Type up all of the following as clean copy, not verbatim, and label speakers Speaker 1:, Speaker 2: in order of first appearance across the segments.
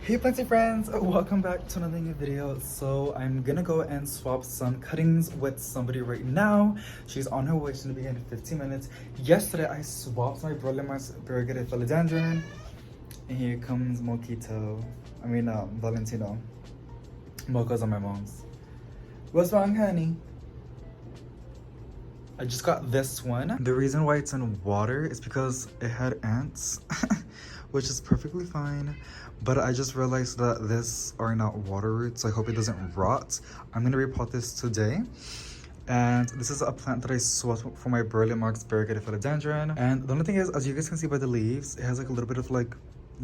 Speaker 1: Hey Planty friends, welcome back to another new video. So I'm gonna go and swap some cuttings with somebody right now. She's on her way, she's gonna be in 15 minutes. Yesterday I swapped my Berlin variegated philodendron. And here comes Valentino. Mocha's on my mom's. What's wrong, honey? I just got this one. The reason why it's in water is because it had ants, which is perfectly fine. But I just realized that these are not water roots, so I hope it doesn't rot. I'm gonna repot this today. And this is a plant that I swapped for my Berlin variegated philodendron. And the only thing is, as you guys can see by the leaves, it has like a little bit of like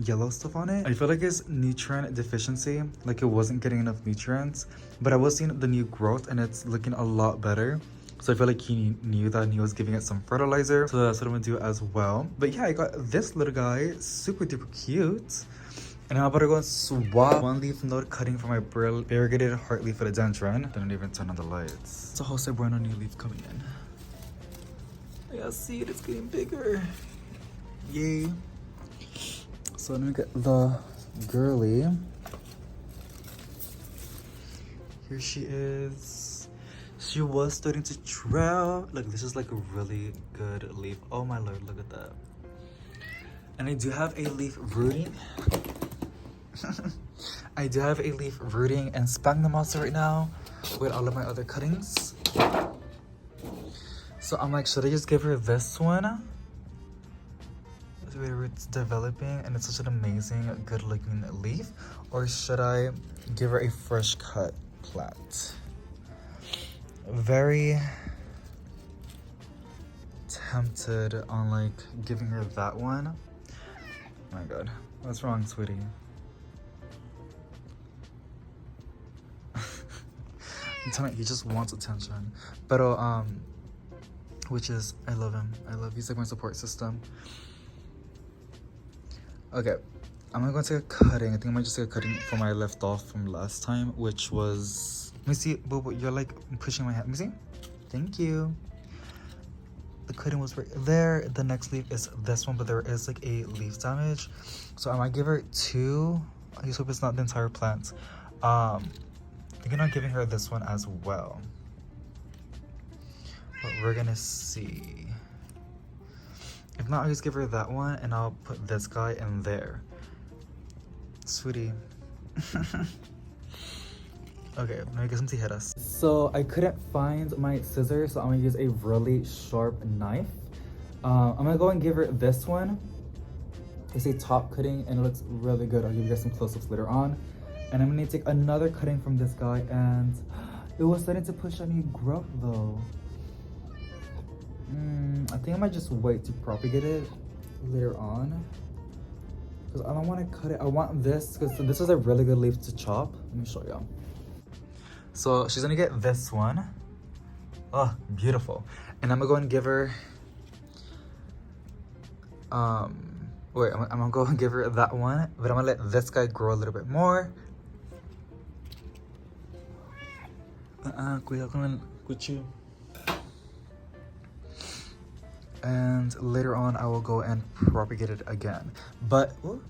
Speaker 1: yellow stuff on it. I feel like it's nutrient deficiency, like it wasn't getting enough nutrients. But I was seeing the new growth and it's looking a lot better. So I feel like he knew that and he was giving it some fertilizer. So that's what I'm gonna do as well. But yeah, I got this little guy, super duper cute. And I'm about to go and swap one leaf node cutting for my variegated heartleaf philodendron. Didn't even turn on the lights. It's a Jose Bueno new leaf coming in. Yeah, see it, it's getting bigger. Yay. So let me get the girly. Here she is. She was starting to trail. Look, this is like a really good leaf. Oh my lord, look at that. And I do have a leaf rooting. I do have a leaf rooting and sphagnum moss right now with all of my other cuttings. So I'm like, should I just give her this one? It's developing and it's such an amazing, good looking leaf. Or should I give her a fresh cut plant? Very tempted on like giving her that one. Oh my god, what's wrong, sweetie? I'm telling you, he just wants attention. But which is, I love him. He's like my support system. Okay, I'm gonna go take a cutting. I think I might just take a cutting from where I left off from last time, which was, let me see, Boo Boo, you're like pushing my hand. Let me see. Thank you. The cutting was right there. The next leaf is this one, but there is like a leaf damage. So I might give her two. I just hope it's not the entire plant. Thinking on giving her this one as well. But we're gonna see. If not, I'll just give her that one and I'll put this guy in there. Sweetie. Okay, let me get some tijeras. So I couldn't find my scissors, so I'm gonna use a really sharp knife. I'm gonna go and give her this one. It's a top cutting and it looks really good. I'll give you guys some close-ups later on. And I'm gonna take another cutting from this guy and it was starting to push on new growth though. I think I might just wait to propagate it later on. Because I don't want to cut it. I want this, because this is a really good leaf to chop. Let me show you. So she's gonna get this one. Oh, beautiful. And I'm gonna go and give her I'm gonna go and give her that one, but I'm gonna let this guy grow a little bit more. Cuidado con el cuchillo. And later on I will go and propagate it again. But I don't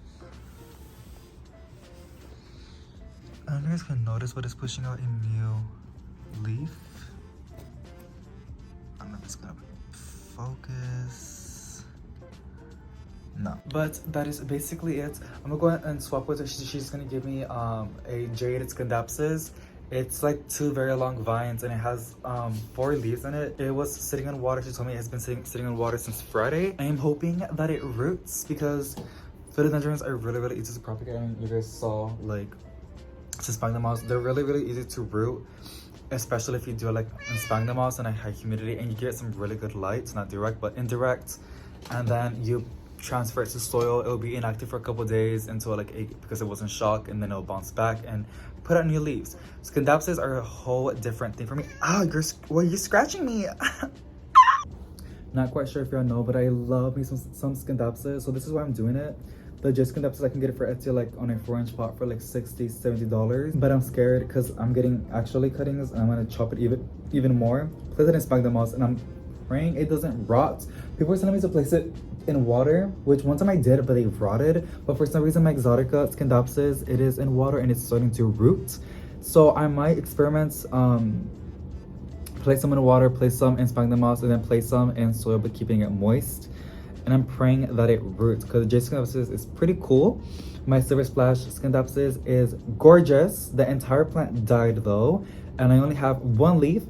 Speaker 1: know if you guys can notice, but it's pushing out a new leaf. I don't know if it's gonna focus. No. But that is basically it. I'm gonna go ahead and swap with her. She's gonna give me a jaded scindapsus. It's like two very long vines and it has 4 leaves in it. It was sitting in water. She told me it has been sitting in water since Friday. I am hoping that it roots because philodendrons are really easy to propagate. I mean, you guys saw like sphagnum moss. They're really easy to root, especially if you do like in sphagnum moss and a high humidity and you get some really good light, not direct but indirect, and then you transfer it to soil. It'll be inactive for a couple days until like because it was in shock, and then it'll bounce back and put out new leaves. Scindapsus are a whole different thing for me. You're scratching me. Not quite sure if y'all know, but I love me some scindapsus, so this is why I'm doing it. The J scindapsus, I can get it for Etsy like on a 4-inch pot for like $60-70, but I'm scared because I'm getting actually cuttings and I'm gonna chop it even more. Place it in sphagnum moss and I'm praying it doesn't rot. People are telling me to place it in water, which one time I did, but they rotted. But for some reason, my Exotica Scindapsus, it is in water and it's starting to root. So I might experiment, place some in water, place some in sphagnum moss, and then place some in soil, but keeping it moist. And I'm praying that it roots because the J Scindapsus is pretty cool. My Silver Splash Scindapsus is gorgeous. The entire plant died though, and I only have one leaf,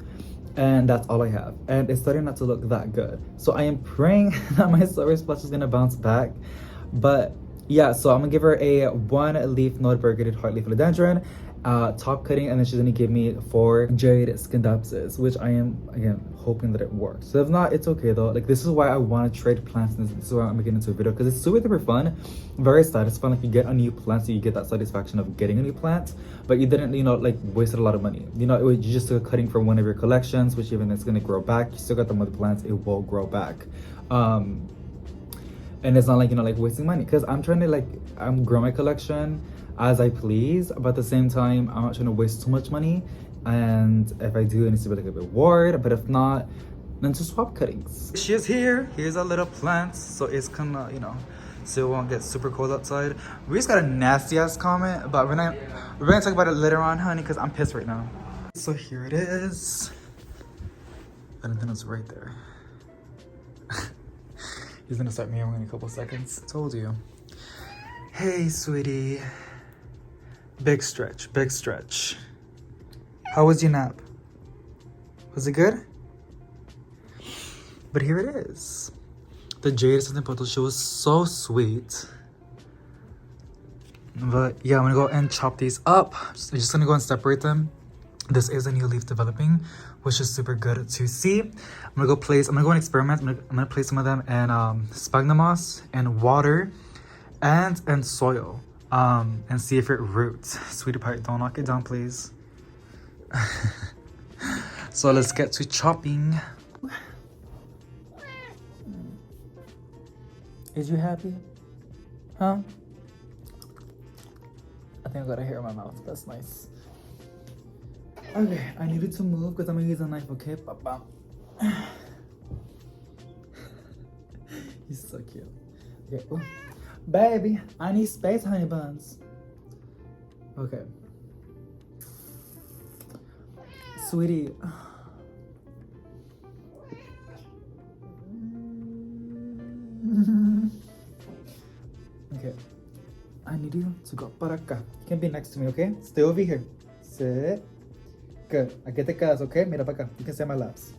Speaker 1: and that's all I have. And it's starting not to look that good. So I am praying that my Silver Splash is gonna bounce back. But yeah, so I'm gonna give her a 1 leaf Node Variegated Heartleaf Philodendron, top cutting, and then she's gonna give me 4 Jade Scindapsus, which I am, again, hoping that it works. So if not, it's okay though. Like, this is why I want to trade plants, and this is why I'm making into a video, because it's super fun, very satisfying. Like, you get a new plant, so you get that satisfaction of getting a new plant, but you didn't, you know, like, wasted a lot of money. You know, you just took a cutting from one of your collections, which even it's gonna grow back. You still got the mother plants, it will grow back. And it's not like, you know, like wasting money, because I'm trying to, like, I'm growing my collection as I please, but at the same time I'm not trying to waste too much money, and if I do, it needs to be like a reward, but if not, then to swap cuttings. She is here. Here's our little plant, so it's gonna, you know, so it won't get super cold outside. We just got a nasty ass comment, but we're gonna talk about it later on, honey, because I'm pissed right now. So here it is. Valentina's right there. He's gonna start meowing in a couple seconds. Told you. Hey, sweetie. Big stretch, big stretch. How was your nap? Was it good? But here it is. The Jade Something Bottle, she was so sweet. But yeah, I'm gonna go and chop these up. I'm just gonna go and separate them. This is a new leaf developing, which is super good to see. I'm gonna go and experiment. I'm gonna place some of them in sphagnum moss and water and soil, and see if it roots. Sweetie pie, don't knock it down, please. So let's get to chopping. Is you happy? Huh? I think I got a hair in my mouth. That's nice. Okay, I needed to move because I'm gonna use a knife, okay, Papa? He's so cute. Okay, ooh. Baby, I need space, honey buns. Okay. Sweetie. Okay. I need you to go para acá. You can be next to me, okay? Stay over here. Sit. Good. Aquí te quedas, okay? Mira para acá. You can stay on my laps.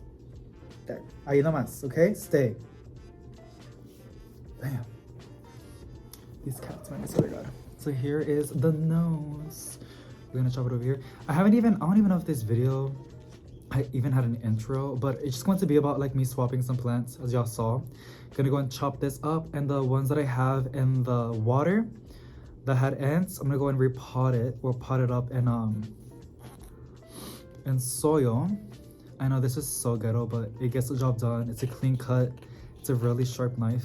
Speaker 1: There. Ahí nomás, okay? Stay. Bam. These cats, man, I swear to God. So here is the nose. We're gonna chop it over here. I don't even know if this video I even had an intro, but it's just going to be about like me swapping some plants, as y'all saw. Gonna go and chop this up, and the ones that I have in the water that had ants, I'm gonna go and repot it or pot it up in soil. I know this is so ghetto, but it gets the job done. It's a clean cut. It's a really sharp knife.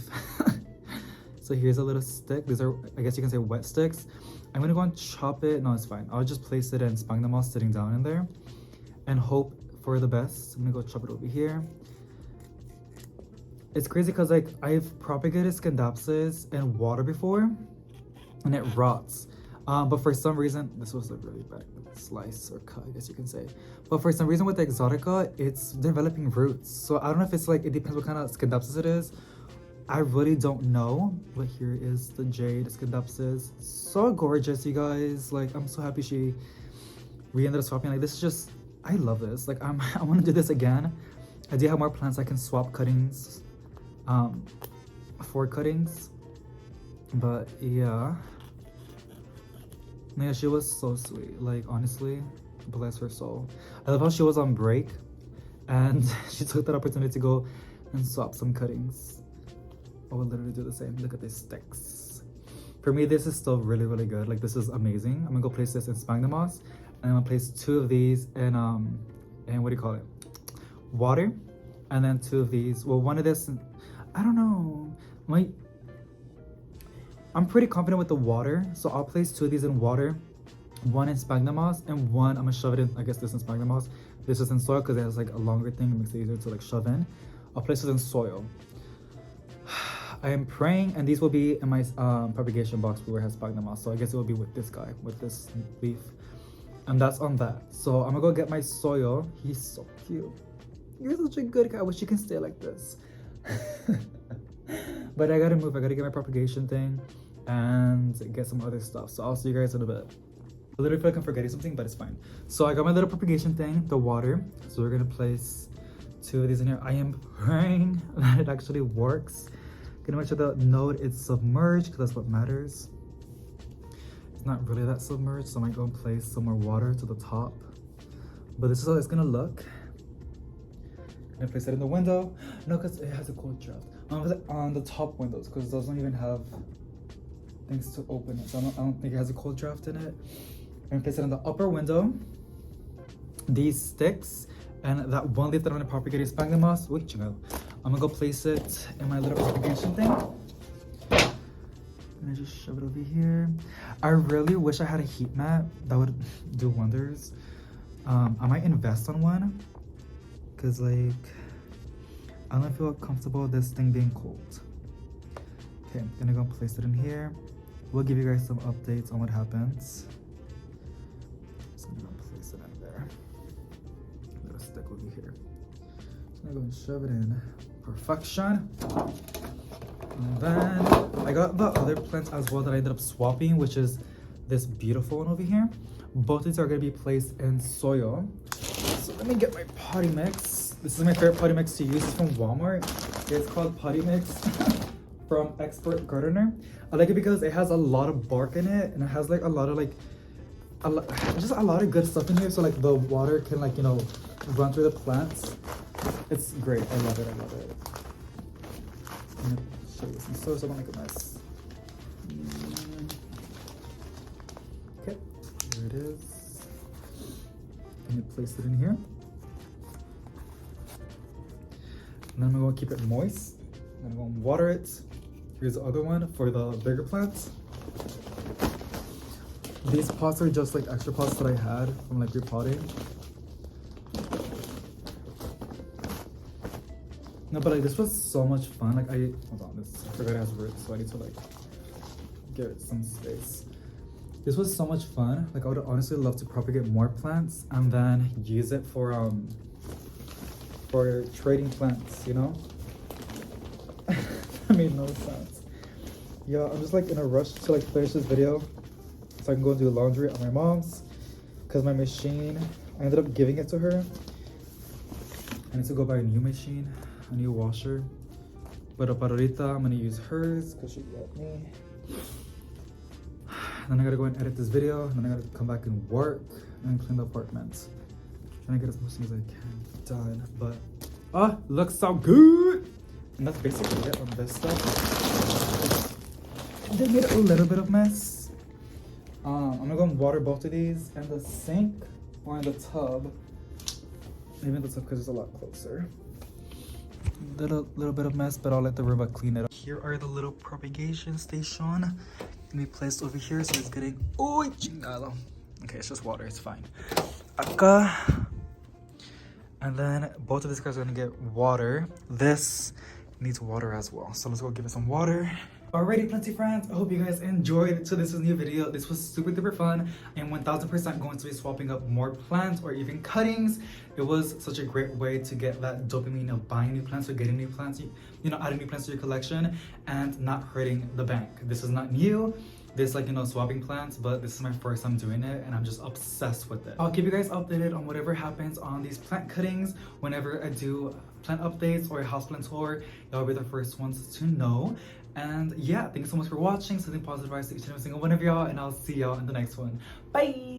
Speaker 1: So here's a little stick. These are, I guess you can say, wet sticks. I'm gonna go and chop it. No, it's fine. I'll just place it in sphagnum moss sitting down in there and hope for the best. I'm gonna go chop it over here. It's crazy because like I've propagated Scindapsus in water before and it rots. But for some reason, this was a really bad slice or cut, I guess you can say. But for some reason with the Exotica, it's developing roots. So I don't know if it's like, it depends what kind of Scindapsus it is. I really don't know. But here is the Jade Scindapsus. So gorgeous, you guys. Like, I'm so happy we ended up swapping. Like, this is just, I love this. Like, I want to do this again. I do have more plants I can swap cuttings, for cuttings. But yeah. Yeah, she was so sweet. Like, honestly, bless her soul. I love how she was on break and she took that opportunity to go and swap some cuttings. I would literally do the same. Look at these sticks. For me, this is still really, really good. Like, this is amazing. I'm gonna go place this in sphagnum moss, and I'm gonna place 2 of these in what do you call it? Water, and then 2 of these. Well, one of this, I don't know. I'm pretty confident with the water, so I'll place 2 of these in water, 1 in sphagnum moss, and 1 I'm gonna shove it in. I guess this in sphagnum moss. This is in soil because it has like a longer thing. It makes it easier to like shove in. I'll place it in soil. I am praying, and these will be in my propagation box where it has sphagnum moss. So I guess it will be with this guy, with this leaf. And that's on that. So I'm gonna go get my soil. He's so cute. You're such a good guy. I wish you can stay like this. But I gotta move. I gotta get my propagation thing and get some other stuff. So I'll see you guys in a bit. I literally feel like I'm forgetting something, but it's fine. So I got my little propagation thing, the water. So we're gonna place 2 of these in here. I am praying that it actually works. Gonna make sure the node is submerged because that's what matters. It's not really that submerged, so I might go and place some more water to the top. But this is how it's gonna look. I'm gonna place it in the window. No, because it has a cold draft. On the top windows, because it doesn't even have things to open it. So I don't think it has a cold draft in it. I'm gonna place it in the upper window. These sticks and that one leaf that I'm gonna propagate sphagnum moss. Wait, I'm gonna go place it in my little propagation thing. And I just shove it over here. I really wish I had a heat mat that would do wonders. I might invest on one because like I don't feel comfortable with this thing being cold. Okay, I'm gonna go place it in here. We'll give you guys some updates on what happens. Just gonna go place it in there. Little stick over here. Just gonna go and shove it in. Perfection. And then I got the other plants as well that I ended up swapping, which is this beautiful one over here. Both of these are gonna be placed in soil. So let me get my potty mix. This is my favorite potty mix to use. It's from Walmart. It's called Potty Mix from Expert Gardener. I like it because it has a lot of bark in it, and it has like a lot of just a lot of good stuff in here. So like the water can like, you know, run through the plants. It's great. I love it. I love it. I'm gonna show you some soil so I don't make a mess. Okay, there it is. I'm gonna place it in here. And then I'm gonna keep it moist. I'm gonna water it. Here's the other one for the bigger plants. These pots are just like extra pots that I had from like repotting. No, but like this was so much fun. Like hold on, I forgot it has roots, so I need to like give it some space. This was so much fun. Like I would honestly love to propagate more plants and then use it for trading plants, you know? That made no sense. Yeah, I'm just like in a rush to like finish this video so I can go and do laundry at my mom's because my machine, I ended up giving it to her. I need to go buy a new machine, a new washer. But ahorita I'm gonna use hers because she got me. Then I gotta go and edit this video, and then I gotta come back and work and clean the apartment. Trying to get as much as I can done, but looks so good. And that's basically it on this stuff. They made a little bit of mess. I'm gonna go and water both of these in the sink or in the tub. Maybe in the tub because it's a lot closer. Little bit of mess, but I'll let the robot clean it up. Here are the little propagation station. Gonna be placed over here, so it's getting chingado. Okay, it's just water, it's fine. Acá. And then both of these guys are gonna get water. This needs water as well, so let's go give it some water. Alrighty, plenty friends, I hope you guys enjoyed. So this is a new video. This was super duper fun. I am 1000% going to be swapping up more plants or even cuttings. It was such a great way to get that dopamine of buying new plants or getting new plants, you know, adding new plants to your collection and not hurting the bank. This is not new. This, like, you know, swapping plants, but this is my first time doing it and I'm just obsessed with it. I'll keep you guys updated on whatever happens on these plant cuttings. Whenever I do plant updates or a houseplant tour, y'all be the first ones to know. And yeah, thanks so much for watching. Sending positive vibes to each and every single one of y'all, and I'll see y'all in the next one. Bye!